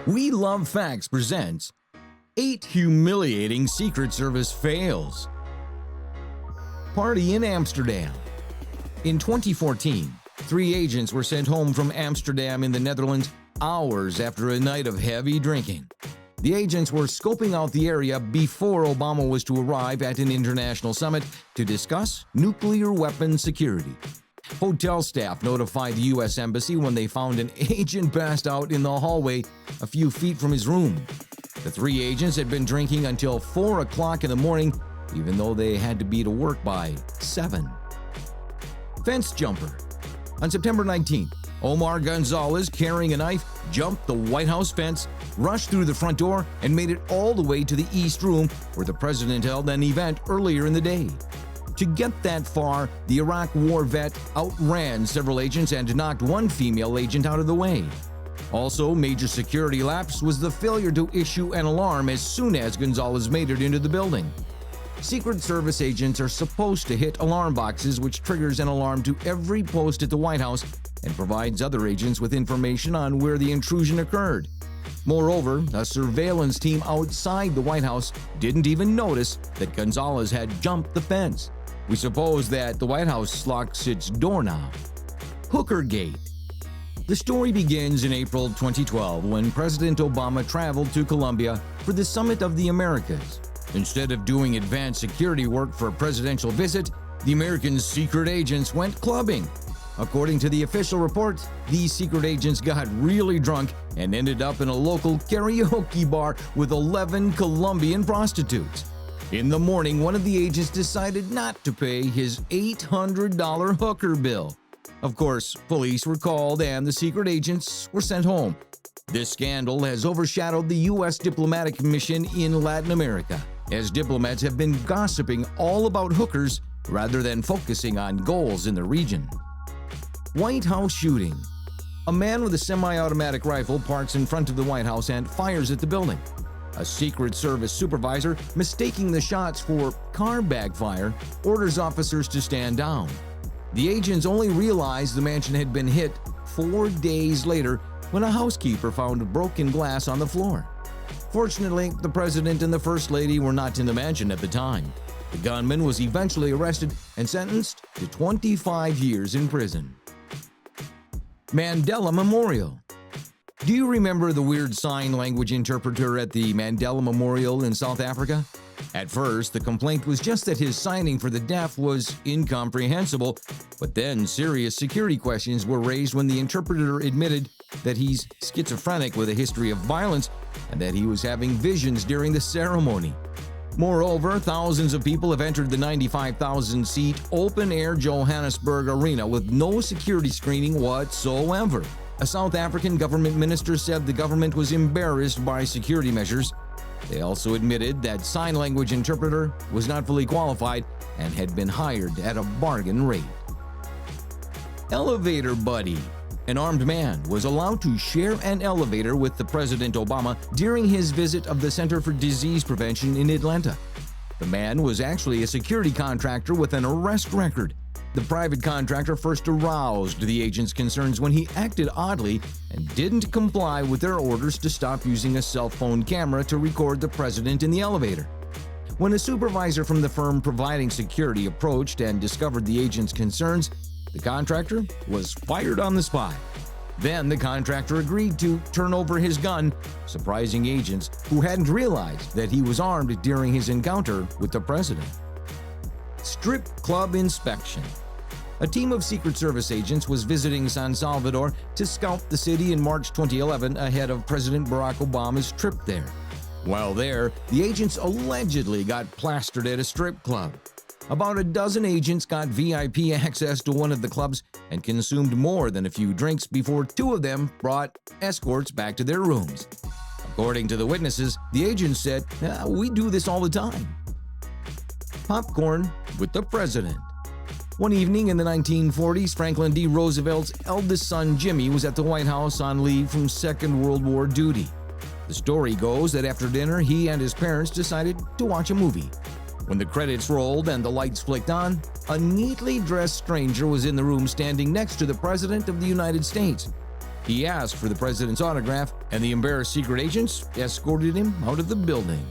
We Love Facts presents 8 Humiliating Secret Service Fails. Party in Amsterdam. In 2014, 3 agents were sent home from Amsterdam in the Netherlands hours after a night of heavy drinking. The agents were scoping out the area before Obama was to arrive at an international summit to discuss nuclear weapons security. Hotel staff notified the U.S. Embassy when they found an agent passed out in the hallway a few feet from his room. The 3 agents had been drinking until 4 o'clock in the morning, even though they had to be to work by 7. Fence jumper. On September 19th, Omar Gonzalez, carrying a knife, jumped the White House fence, rushed through the front door, and made it all the way to the East Room, where the president held an event earlier in the day. To get that far, the Iraq War vet outran several agents and knocked one female agent out of the way. Also, major security lapse was the failure to issue an alarm as soon as Gonzalez made it into the building. Secret Service agents are supposed to hit alarm boxes, which triggers an alarm to every post at the White House and provides other agents with information on where the intrusion occurred. Moreover, a surveillance team outside the White House didn't even notice that Gonzalez had jumped the fence. We suppose that the White House locks its door now. Hookergate. The story begins in April 2012 when President Obama traveled to Colombia for the Summit of the Americas. Instead of doing advanced security work for a presidential visit, the American secret agents went clubbing. According to the official report, these secret agents got really drunk and ended up in a local karaoke bar with 11 Colombian prostitutes. In the morning, one of the agents decided not to pay his $800 hooker bill. Of course, police were called and the secret agents were sent home. This scandal has overshadowed the U.S. diplomatic mission in Latin America, as diplomats have been gossiping all about hookers rather than focusing on goals in the region. White House shooting. A man with a semi-automatic rifle parks in front of the White House and fires at the building. A Secret Service supervisor, mistaking the shots for car backfire, orders officers to stand down. The agents only realized the mansion had been hit 4 days later when a housekeeper found broken glass on the floor. Fortunately, the president and the first lady were not in the mansion at the time. The gunman was eventually arrested and sentenced to 25 years in prison. Mandela Memorial. Do you remember the weird sign language interpreter at the Mandela Memorial in South Africa? At first, the complaint was just that his signing for the deaf was incomprehensible, but then serious security questions were raised when the interpreter admitted that he's schizophrenic with a history of violence and that he was having visions during the ceremony. Moreover, thousands of people have entered the 95,000-seat open-air Johannesburg arena with no security screening whatsoever. A South African government minister said the government was embarrassed by security measures. They also admitted that sign language interpreter was not fully qualified and had been hired at a bargain rate. Elevator buddy. An armed man was allowed to share an elevator with the President Obama during his visit of the Center for Disease Prevention in Atlanta. The man was actually a security contractor with an arrest record. The private contractor first aroused the agents' concerns when he acted oddly and didn't comply with their orders to stop using a cell phone camera to record the president in the elevator. When a supervisor from the firm providing security approached and discovered the agent's concerns, the contractor was fired on the spot. Then the contractor agreed to turn over his gun, surprising agents who hadn't realized that he was armed during his encounter with the president. Strip club inspection. A team of Secret Service agents was visiting San Salvador to scout the city in March 2011 ahead of President Barack Obama's trip there. While there, the agents allegedly got plastered at a strip club. About a dozen agents got VIP access to one of the clubs and consumed more than a few drinks before 2 of them brought escorts back to their rooms. According to the witnesses, the agents said, "We do this all the time." Popcorn with the president. One evening in the 1940s, Franklin D. Roosevelt's eldest son Jimmy was at the White House on leave from Second World War duty. The story goes that after dinner, he and his parents decided to watch a movie. When the credits rolled and the lights flicked on, a neatly dressed stranger was in the room standing next to the President of the United States. He asked for the president's autograph, and the embarrassed secret agents escorted him out of the building.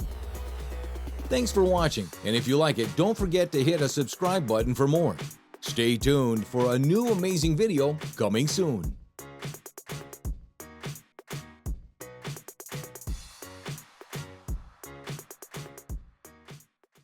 Thanks for watching, and if you like it, don't forget to hit a subscribe button for more. Stay tuned for a new amazing video coming soon.